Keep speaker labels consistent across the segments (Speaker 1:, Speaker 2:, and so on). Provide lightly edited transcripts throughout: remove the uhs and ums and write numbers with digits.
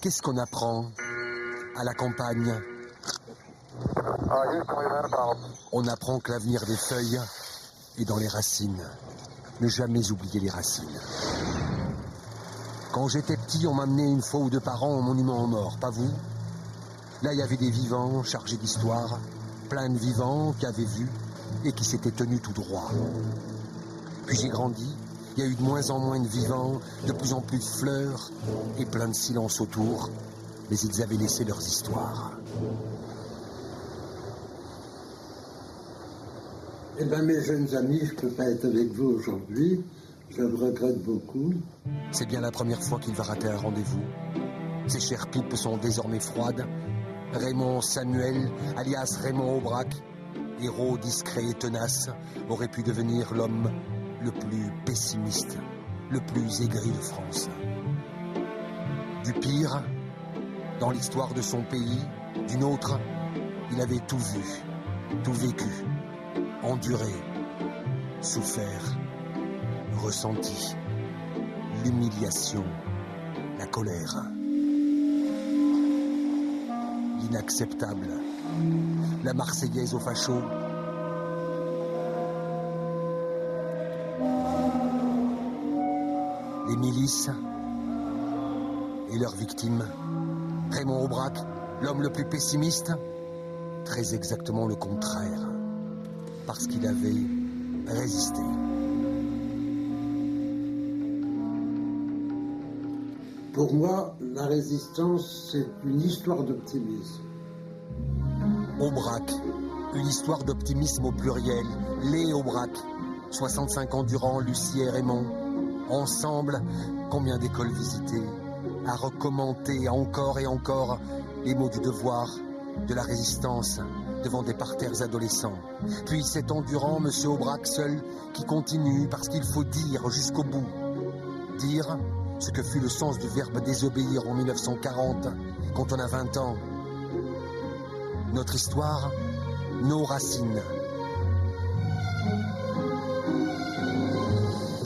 Speaker 1: Qu'est-ce qu'on apprend à la campagne? On apprend que l'avenir des feuilles est dans les racines. Ne jamais oublier les racines. Quand j'étais petit, on m'amenait une fois ou deux par an au monument aux morts, pas vous? Là, il y avait des vivants chargés d'histoire, plein de vivants qui avaient vu et qui s'étaient tenus tout droit. Puis j'ai grandi, il y a eu de moins en moins de vivants, de plus en plus de fleurs et plein de silence autour, mais ils avaient laissé leurs histoires.
Speaker 2: Eh bien, mes jeunes amis, je ne peux pas être avec vous aujourd'hui. Je le regrette beaucoup.
Speaker 1: C'est bien la première fois qu'il va rater un rendez-vous. Ses chères pipes sont désormais froides. Raymond Samuel, alias Raymond Aubrac, héros discret et tenace, aurait pu devenir l'homme le plus pessimiste, le plus aigri de France. Du pire, dans l'histoire de son pays, d'une autre, il avait tout vu, tout vécu, enduré, souffert, ressenti, l'humiliation, la colère, l'inacceptable, la Marseillaise aux fachos, les milices et leurs victimes. Raymond Aubrac, l'homme le plus pessimiste, très exactement le contraire, parce qu'il avait résisté.
Speaker 2: Pour moi, la résistance, c'est une histoire d'optimisme.
Speaker 1: Aubrac, une histoire d'optimisme au pluriel. Les Aubrac, 65 ans durant, Lucie et Raymond. Ensemble, combien d'écoles visitées, à recommander encore et encore les mots du devoir, de la résistance, devant des parterres adolescents. Puis 7 ans durant, Monsieur Aubrac seul, qui continue parce qu'il faut dire jusqu'au bout. Dire ce que fut le sens du verbe désobéir en 1940, quand on a 20 ans. Notre histoire, nos racines.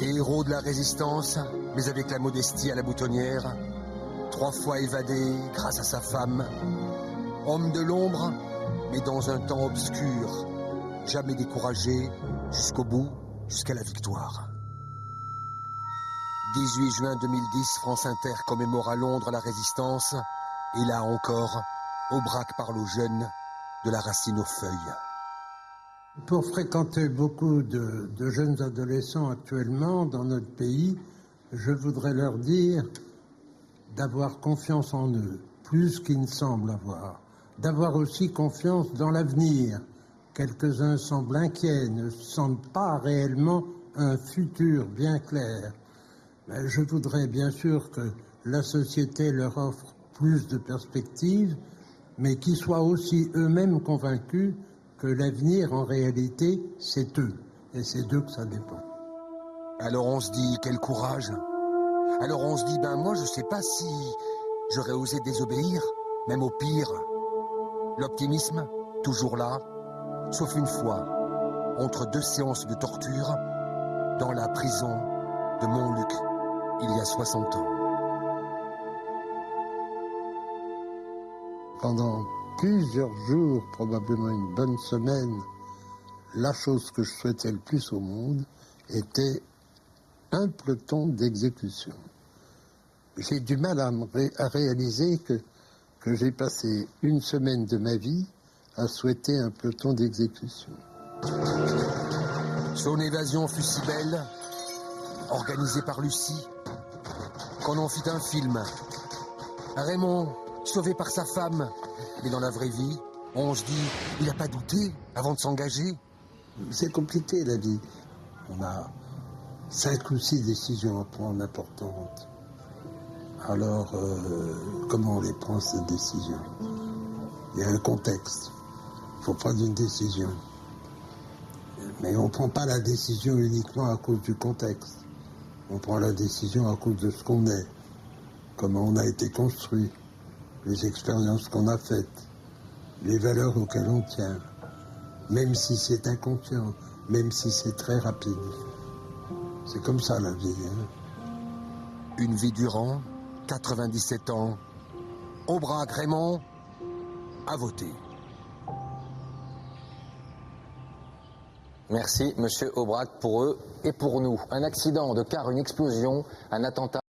Speaker 1: Héros de la résistance, mais avec la modestie à la boutonnière. 3 fois évadé grâce à sa femme. Homme de l'ombre, mais dans un temps obscur. Jamais découragé, jusqu'au bout, jusqu'à la victoire. 18 juin 2010, France Inter commémore à Londres la résistance. Et là encore, Aubrac parle aux jeunes de la racine aux feuilles.
Speaker 2: Pour fréquenter beaucoup de jeunes adolescents actuellement dans notre pays, je voudrais leur dire d'avoir confiance en eux, plus qu'ils ne semblent avoir. D'avoir aussi confiance dans l'avenir. Quelques-uns semblent inquiets, ne sentent pas réellement un futur bien clair. Mais je voudrais bien sûr que la société leur offre plus de perspectives, mais qu'ils soient aussi eux-mêmes convaincus que l'avenir, en réalité, c'est eux. Et c'est d'eux que ça dépend.
Speaker 1: Alors on se dit, quel courage. Alors on se dit, moi je sais pas si j'aurais osé désobéir, même au pire. L'optimisme, toujours là, sauf une fois, entre 2 séances de torture, dans la prison de Montluc, il y a 60 ans.
Speaker 2: Pendant plusieurs jours, probablement une bonne semaine, la chose que je souhaitais le plus au monde était un peloton d'exécution. J'ai du mal à réaliser que j'ai passé une semaine de ma vie à souhaiter un peloton d'exécution.
Speaker 1: Son évasion fut si belle, organisée par Lucie, qu'on en fit un film. Raymond, sauvé par sa femme, mais dans la vraie vie, on se dit, il n'a pas douté avant de s'engager.
Speaker 2: C'est compliqué la vie. On a 5 ou 6 décisions à prendre importantes. Alors, comment on les prend ces décisions? Il y a un contexte. Il faut prendre une décision. Mais on ne prend pas la décision uniquement à cause du contexte. On prend la décision à cause de ce qu'on est, comment on a été construit, les expériences qu'on a faites, les valeurs auxquelles on tient, même si c'est inconscient, même si c'est très rapide. C'est comme ça la vie, hein.
Speaker 1: une vie durant, 97 ans. Aubrac Raymond a voté.
Speaker 3: Merci, monsieur Aubrac, pour eux et pour nous. Un accident de car, une explosion, un attentat.